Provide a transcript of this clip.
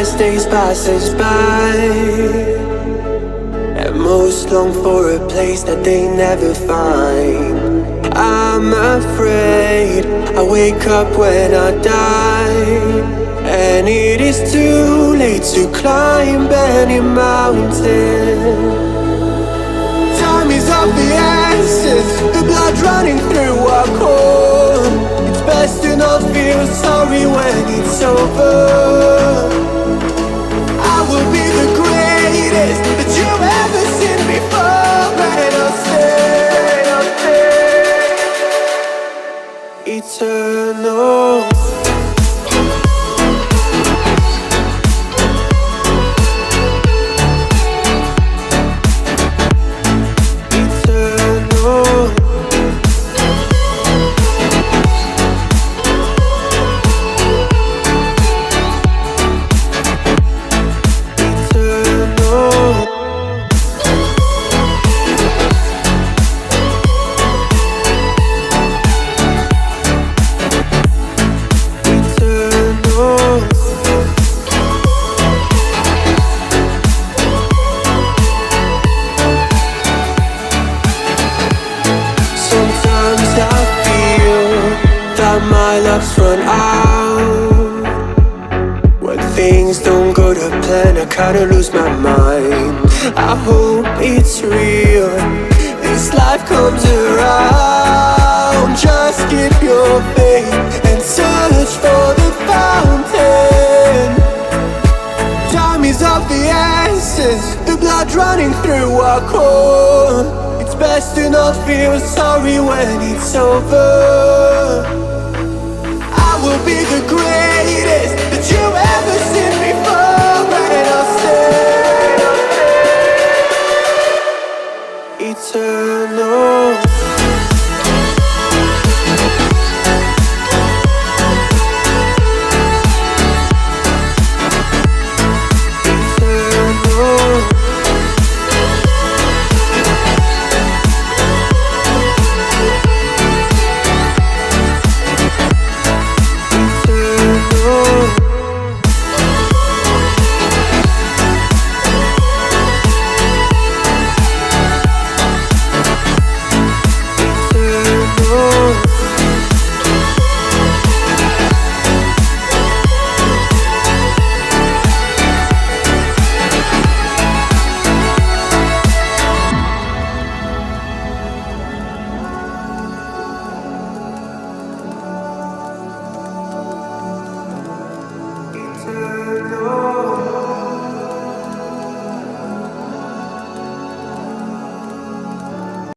as days passes by, and most long for a place that they never find. I'm afraid I wake up when I die, and it is too late to climb any mountain. Time is of the essence, the blood running through our core. It's best to not feel sorry when it's over. I will be the greatest that you've ever seen before, and I'll stay eternal. My love's run out. When things don't go to plan, I kinda lose my mind. I hope it's real, this life comes around. Just keep your faith and search for the fountain. Time is of the essence, the blood running through our core. It's best to not feel sorry when it's over. I will be the greatest that you've ever seen before, and I'll stay eternal. No.